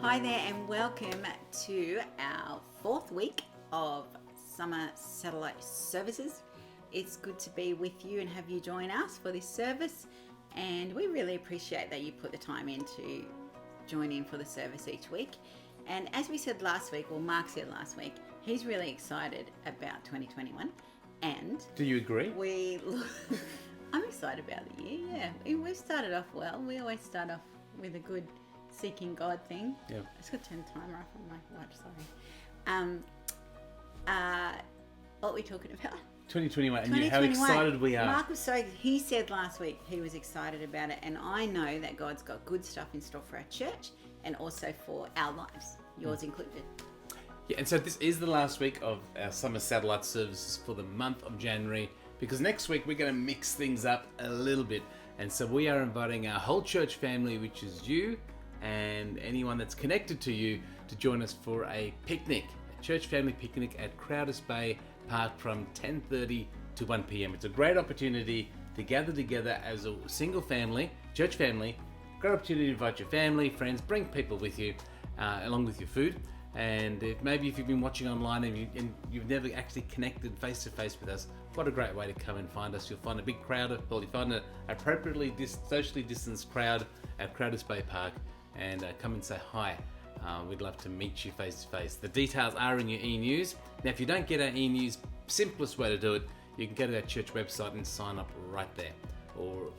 Hi there and welcome to our fourth week of summer satellite services. It's good to be with you and have you join us for this service, and we really appreciate that you put the time in to join in for the service each week. And as we said last week, well, Mark said last week, he's really excited about 2021. And do you agree? I'm excited about the year, yeah. We've started off well. We always start off with a good seeking God thing. Yeah. I just got to turn the timer off on my watch, sorry. What are we talking about? 2021, and how excited we are. Mark was he said last week he was excited about it, and I know that God's got good stuff in store for our church and also for our lives, yours included. Yeah, and so this is the last week of our summer satellite services for the month of January, because next week we're going to mix things up a little bit. And so we are inviting our whole church family, which is you and anyone that's connected to you, to join us for a picnic, a church family picnic at Crowders Bay Park from 10:30 to 1 p.m. It's a great opportunity to gather together as a single family, church family. Great opportunity to invite your family, friends, bring people with you, along with your food. And if you've been watching online and you've never actually connected face to face with us, what a great way to come and find us. You'll find a big crowd, you'll find an appropriately socially distanced crowd at Crowders Bay Park, and come and say hi. We'd love to meet you face to face. The details are in your e-news. Now, if you don't get our e-news, simplest way to do it, you can go to our church website and sign up right there, or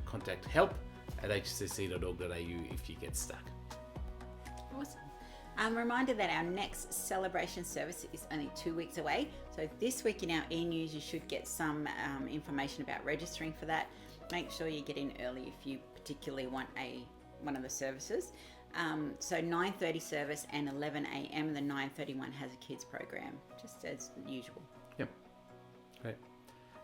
contact help@hcc.org.au if you get stuck. Awesome. Reminder that our next celebration service is only 2 weeks away. So this week in our e-news, you should get some information about registering for that. Make sure you get in early if you particularly want one of the services. So 9:30 service and 11 a.m. The 9:31 has a kids program, just as usual. Yep. Great.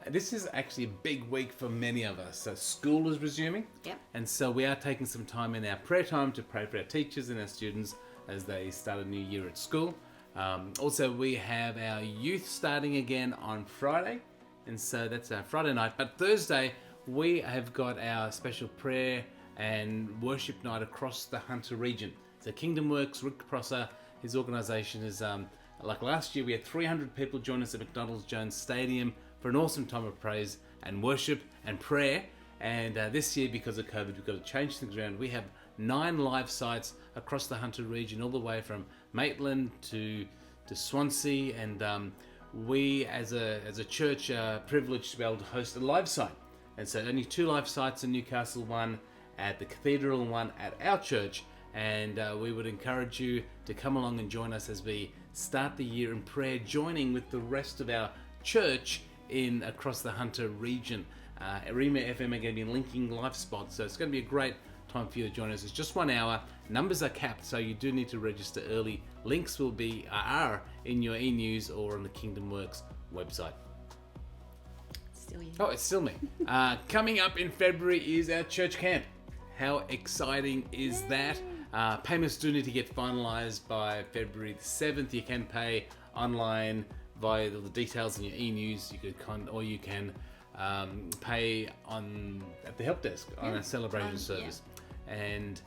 This is actually a big week for many of us. So school is resuming. Yep. And so we are taking some time in our prayer time to pray for our teachers and our students as they start a new year at school. Also, we have our youth starting again on Friday. And so that's our Friday night. But Thursday, we have got our special prayer and worship night across the Hunter region. So Kingdom Works, Rick Prosser, his organisation is, like last year, we had 300 people join us at McDonald's Jones Stadium for an awesome time of praise and worship and prayer. And this year, because of COVID, we've got to change things around. We have 9 live sites across the Hunter region, all the way from Maitland to Swansea. And we, as a church, are privileged to be able to host a live site. And so only 2 live sites in Newcastle, one at the Cathedral and one at our church. And we would encourage you to come along and join us as we start the year in prayer, joining with the rest of our church in across the Hunter region. Arima FM are going to be linking live spots, so it's going to be a great time for you to join us. It's just 1 hour. Numbers are capped, so you do need to register early. Links are in your e-news or on the Kingdom Works website. Still you. Oh, it's still me. Coming up in February is our church camp. How exciting is that? Payments do need to get finalised by February the 7th. You can pay online via the details in your e-news. You can pay at the help desk on a celebration service. Yeah. And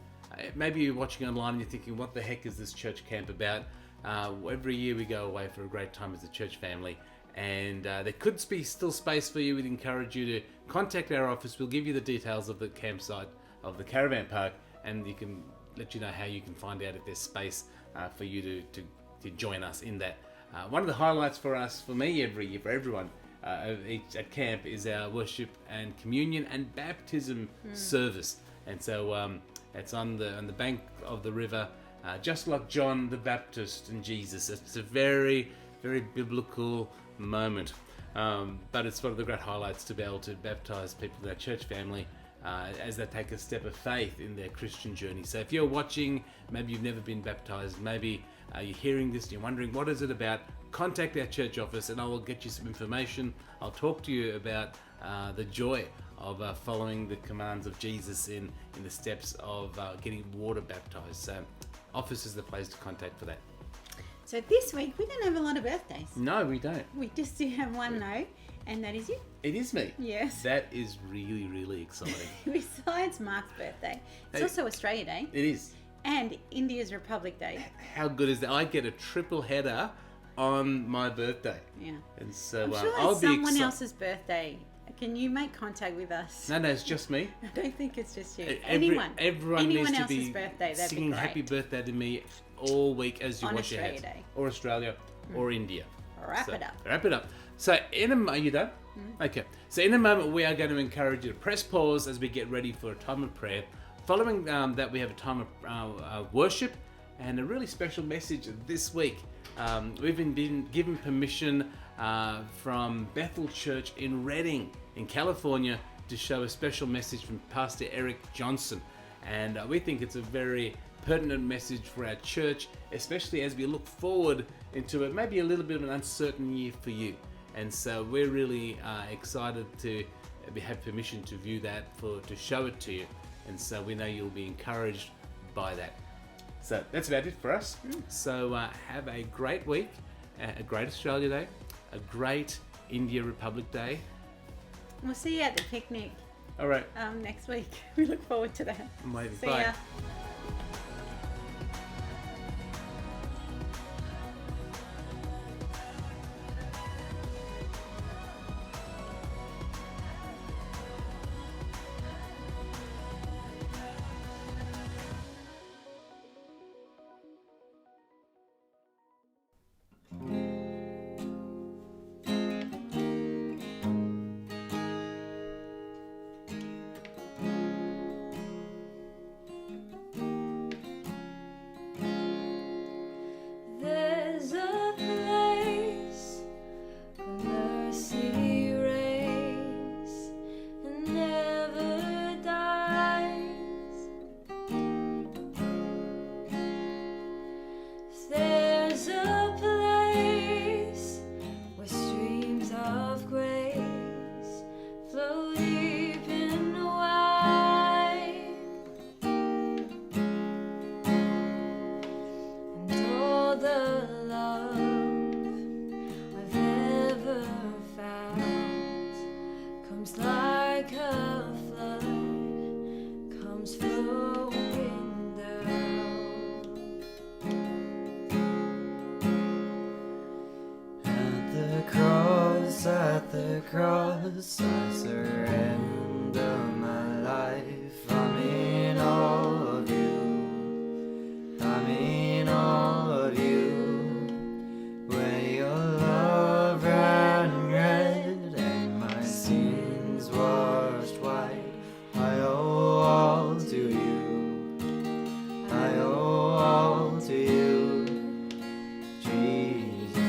maybe you're watching online and you're thinking, what the heck is this church camp about? Every year we go away for a great time as a church family. And there could be still space for you. We'd encourage you to contact our office. We'll give you the details of the campsite of the caravan park, and you can let you know how you can find out if there's space for you to join us in that. One of the highlights for me every year, for everyone at camp, is our worship and communion and baptism service. And so it's on the bank of the river, just like John the Baptist and Jesus. It's a very, very biblical moment. But it's one of the great highlights to be able to baptize people in our church family as they take a step of faith in their Christian journey. So if you're watching, maybe you've never been baptized, maybe you're hearing this and you're wondering, what is it about? Contact our church office and I will get you some information. I'll talk to you about the joy of following the commands of Jesus in the steps of getting water baptized. So office is the place to contact for that. So this week we don't have a lot of birthdays. No, we don't. We just do have one though, and that is you. It is me. Yes. That is really, really exciting. Besides Mark's birthday, it's also Australia Day. It is. And India's Republic Day. How good is that? I get a triple header on my birthday. Yeah. And so I'm sure I'll it's be someone else's birthday. Can you make contact with us? No, it's just me. I don't think it's just you. Everyone Anyone needs to else's be birthday, that'd singing be great. happy birthday to me all week as you On wash your Australia hands. Day. Or Australia or India. Wrap it up. Wrap it up. So are you done? Okay. So in a moment we are going to encourage you to press pause as we get ready for a time of prayer. Following that, we have a time of worship and a really special message this week. We've been given permission from Bethel Church in Redding, in California, to show a special message from Pastor Eric Johnson. And we think it's a very pertinent message for our church, especially as we look forward into maybe a little bit of an uncertain year for you. And so we're really excited to have permission to view that, to show it to you. And so we know you'll be encouraged by that. So that's about it for us. So have a great week, a great Australia Day, a great India Republic Day. We'll see you at the picnic All right. next week. We look forward to that. I'm waiting. See Bye. ya. There's a place where mercy reigns and never dies. There's a place where streams of grace flow deep and wide. And all the love I've ever found comes like a flood, comes flowing down. At the cross, I surrender my life. I'm in all of you. I'm in all of you. Where your love ran red and my sins washed white. I owe all to you. I owe all to you, Jesus.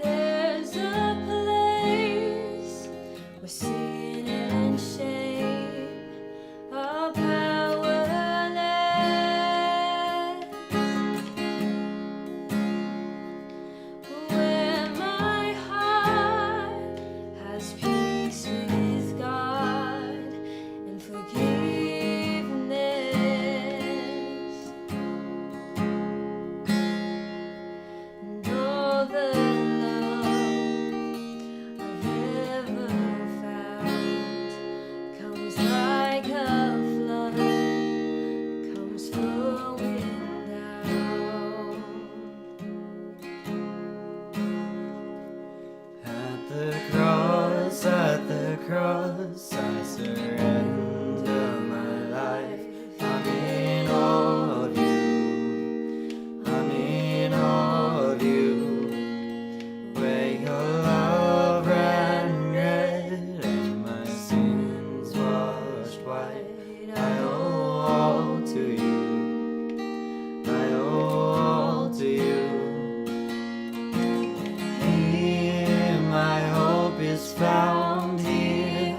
There's a place where sin and shame are powerless, where my heart has peace with God and forgiveness. And all the love I've ever found comes like a flood, comes flowing down. At the cross, I surrender my life. I'm in all of you. I'm in all of you. Where your love ran red and my sins washed white. I owe all to you. I owe all to you. Here my hope is found, here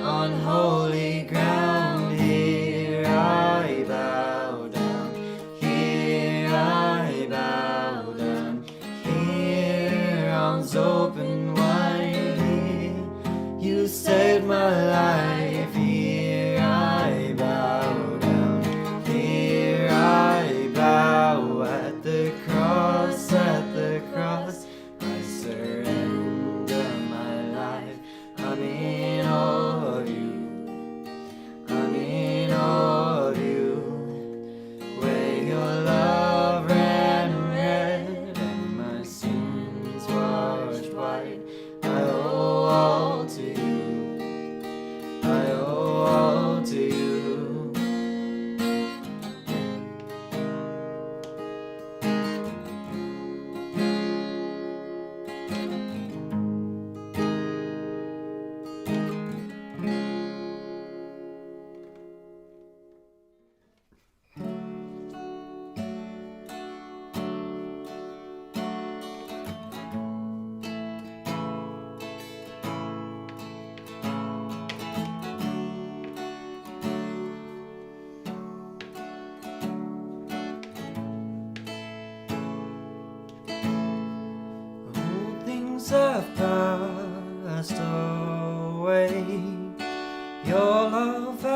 on holy ground. Here I bow down, here I bow down. Here arms open wide, here you saved my life.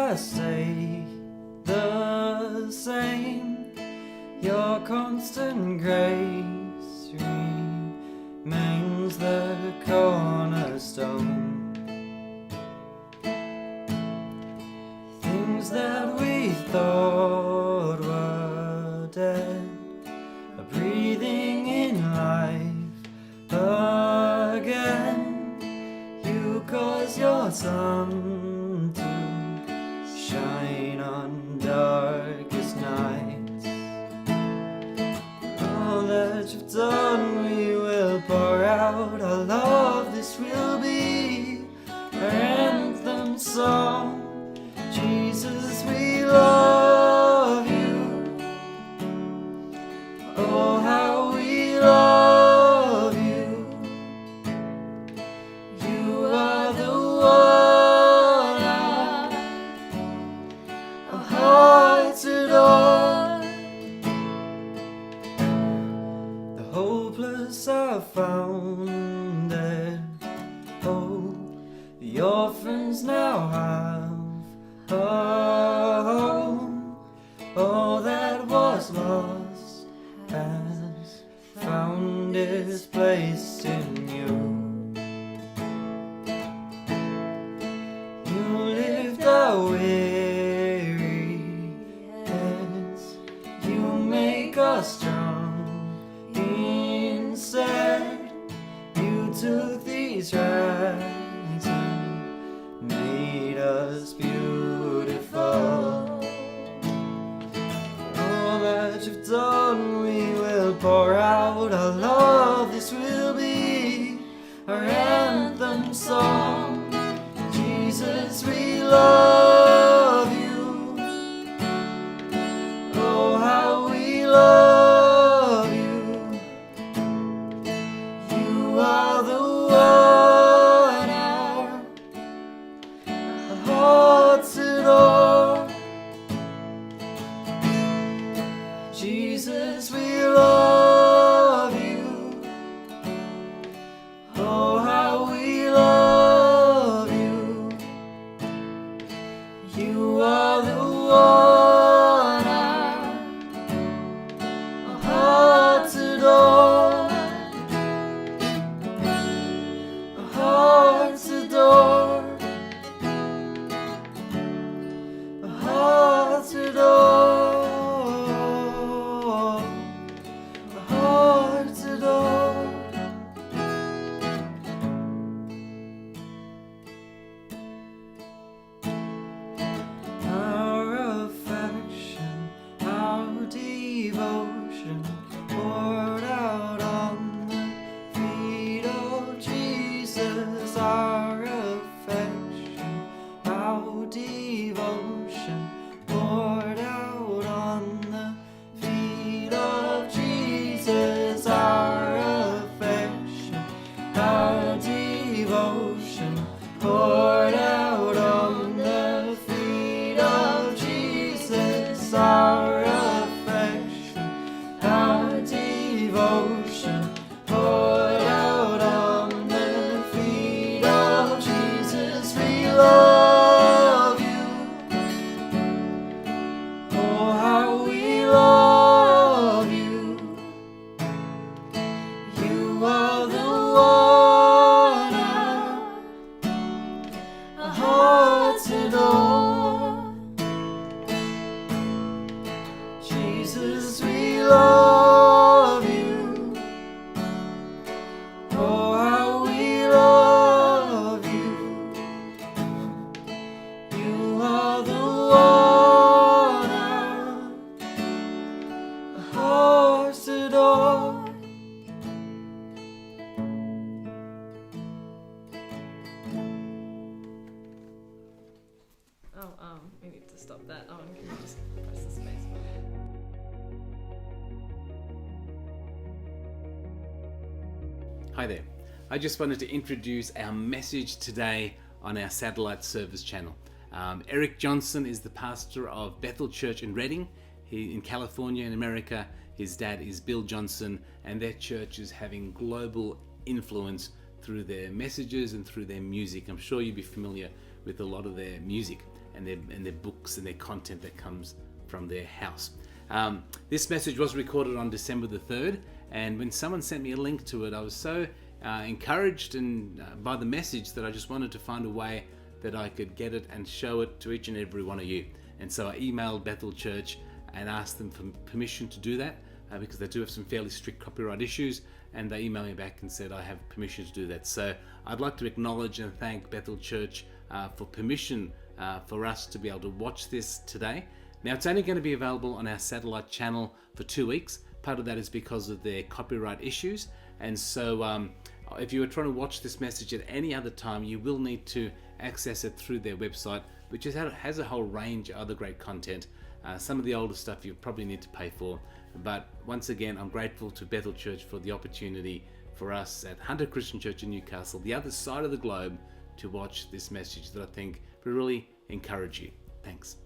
has stayed the same. Your constant grace remains the cornerstone. Things that we thought were dead are breathing in life again. You cause your sun to shine on darkest nights. All that you've done we will pour out. Our love, this will be our anthem song. Jesus, we love you. Oh, how we love you. You are the one our hearts adore. The hopeless are found dead. Oh, the orphans now have a home. All that was lost has found its place in you. You lift our weary heads. You make us strong. Instead, you took these rags and made us beautiful. For all that you've done, we will pour out our love. This will be our anthem song. Jesus, we love you. Oh, how we love you. You are the one our hearts adore. Jesus, we love you. Oh, how we love you. You are the one our hearts adore. Our hearts adore. Our hearts adore. Our hearts adore. Our affection, our devotion poured out on the feet of Jesus. Our affection, our devotion poured out on the feet of Jesus. Our affection, our devotion poured out on the feet of Jesus. Our affection, our devotion poured out on the feet of Jesus. We love you. Oh, how we love you. You are the one our hearts adore. Jesus, we love you. Oh, how we love you. You are the one our hearts adore. Oh, we need to stop that. Can you just press the space bar? Hi there. I just wanted to introduce our message today on our satellite service channel. Eric Johnson is the pastor of Bethel Church in Redding. He in California in America. His dad is Bill Johnson, and their church is having global influence through their messages and through their music. I'm sure you'll be familiar with a lot of their music and their books and their content that comes from their house. This message was recorded on December the 3rd, and when someone sent me a link to it, I was so encouraged and by the message that I just wanted to find a way that I could get it and show it to each and every one of you. And so I emailed Bethel Church and asked them for permission to do that, because they do have some fairly strict copyright issues, and they emailed me back and said I have permission to do that. So I'd like to acknowledge and thank Bethel Church for permission for us to be able to watch this today. Now, it's only going to be available on our satellite channel for 2 weeks. Part of that is because of their copyright issues, and so if you are trying to watch this message at any other time, you will need to access it through their website, which has a whole range of other great content. Some of the older stuff you probably need to pay for, but once again, I'm grateful to Bethel Church for the opportunity for us at Hunter Christian Church in Newcastle, the other side of the globe, to watch this message that I think will really encourage you. Thanks.